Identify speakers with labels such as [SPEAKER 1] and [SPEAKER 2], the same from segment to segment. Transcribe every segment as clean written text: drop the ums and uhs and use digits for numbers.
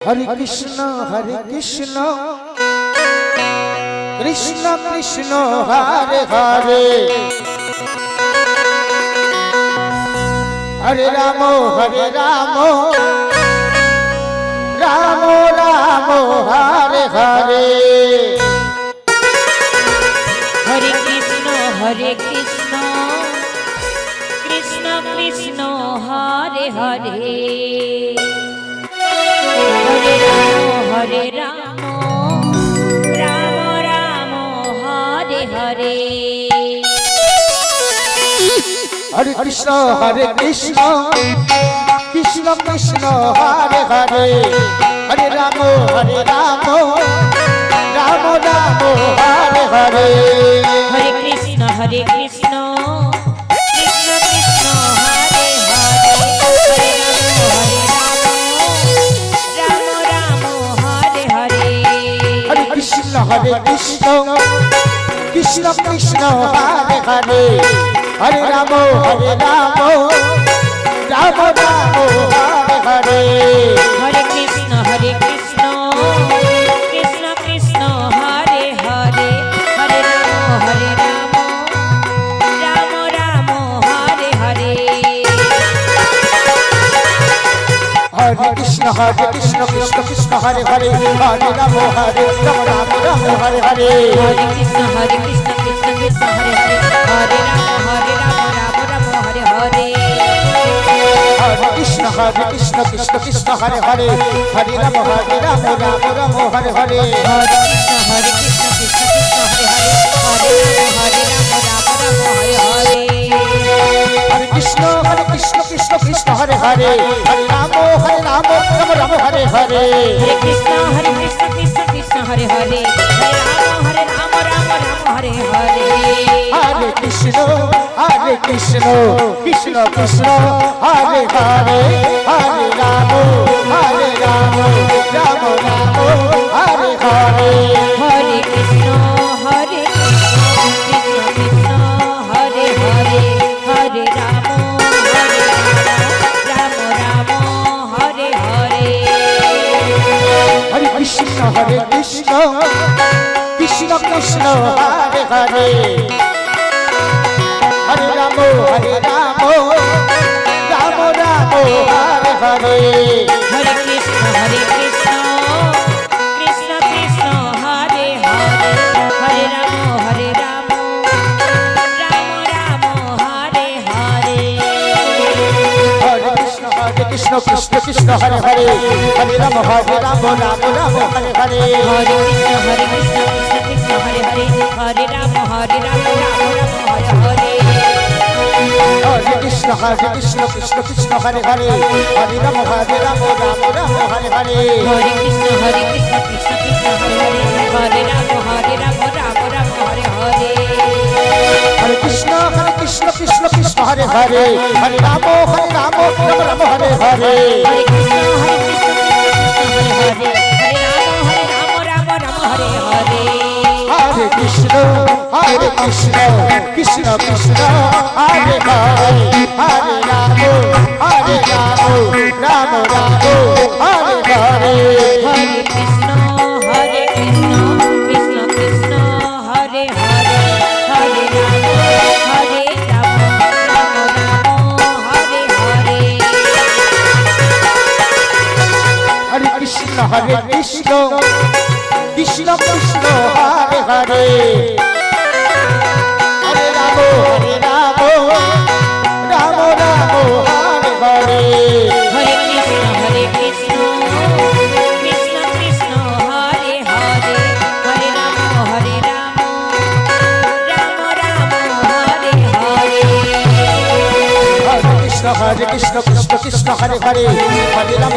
[SPEAKER 1] Hare Krishna Krishna Krishna Hare Hare Hare Ram Ram Ram Hare Hare
[SPEAKER 2] Hare Krishna Krishna Krishna Hare Hare Hare Ram Ram Ram Hare Hare
[SPEAKER 1] Hare Krishna Krishna Krishna Hare Hare Hare Ram Ram Ram Hare Hare
[SPEAKER 2] Hare Krishna Krishna Krishna Hare Hare Ram Ram Hare Hare
[SPEAKER 1] Hare Krishna Krishna Krishna Hare Hare Hare Ram Ram Ram Hare Hare
[SPEAKER 2] Hare Krishna Krishna Krishna Hare Hare Hare Ram Ram Ram Hare Hare
[SPEAKER 1] Hare Krishna Krishna Krishna Hare Hare Hare Ram Ram Hare Hare
[SPEAKER 2] Hare Krishna Krishna Krishna Hare Hare Hare Ram Ram Hare Hare
[SPEAKER 1] Hare Krishna Krishna Hare Hare Hare Ram Ram Hare Hare
[SPEAKER 2] Hare Krishna Krishna Hare Hare Hare Ram Hare Hare
[SPEAKER 1] Hare Krishna Krishna Hare Hare Hare Ram Ram Hare Hare
[SPEAKER 2] Hare Krishna Krishna Hare Hare Hare Ram Hare Hare
[SPEAKER 1] Hare Krishna Krishna Krishna Hare Hare Hare Ram Ram Ram Hare Hare
[SPEAKER 2] Hare Krishna Krishna Hare Hare Hare Ram Ram Hare Hare
[SPEAKER 1] Hare Krishna Krishna Krishna Hare Hare Hare Ram Ram Ram Hare Hare
[SPEAKER 2] Hare Krishna Krishna Krishna Hare Hare Hare Ram Ram Hare Hare
[SPEAKER 1] Hare Krishna Krishna Hare Hare Hare Ram Ram Ram Hare Hare
[SPEAKER 2] Hare Krishna Krishna Hare Hare Hare Ram Ram Hare Hare
[SPEAKER 1] Hare Krishna Krishna Hare Hare Hare Ram Ram Hare Hare
[SPEAKER 2] Hare Krishna Krishna Hare Hare Hare Ram Ram Hare Hare
[SPEAKER 1] Hare Krishna Krishna Hare Hare Hare Ram Ram Hare Hare
[SPEAKER 2] Hare Krishna Krishna Hare Hare Hare Ram Hare Hare
[SPEAKER 1] Hare Krishna Krishna Hare Hare Hare Ram Ram Hare Hare
[SPEAKER 2] Hare Krishna Krishna Hare Hare Hare Ram Hare Hare
[SPEAKER 1] Hare Krishna Krishna Hare Hare Hare Ram Ram Hare Hare
[SPEAKER 2] Hare Krishna Krishna Hare Hare Hare Ram Ram Hare Hare
[SPEAKER 1] Hare Krishna Krishna Hare Hare Hare Ram Ram Hare Hare
[SPEAKER 2] Hare Krishna Krishna Hare Hare Hare Ram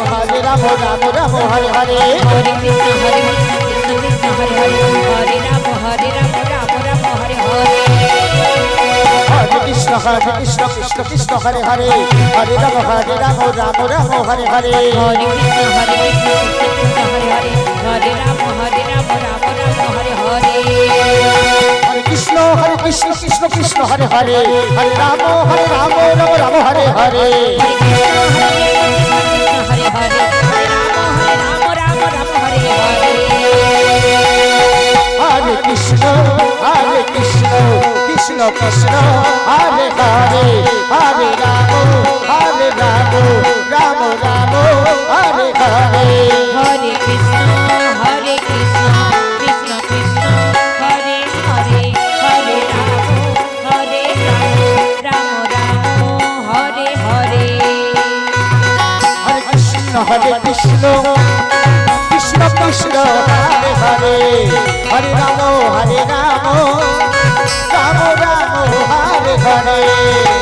[SPEAKER 2] Ram Hare Hare
[SPEAKER 1] Hare Krishna Krishna Hare Hare Hare Ram Ram Hare Hare
[SPEAKER 2] Hare Krishna Krishna Hare Hare Hare Ram Hare Hare
[SPEAKER 1] Hare Krishna Krishna Hare Hare Hare Ram Ram Hare Hare
[SPEAKER 2] Hare Krishna Krishna Hare Hare Hare Ram
[SPEAKER 1] Krishna Hare Hare Hare Ram Ram Ram Hare Hare
[SPEAKER 2] Hare Krishna Krishna Krishna Hare Hare Hare Ram Ram Hare Hare
[SPEAKER 1] Hare Krishna Krishna Krishna Hare Hare Hare Ram Ram Ram Hare Hare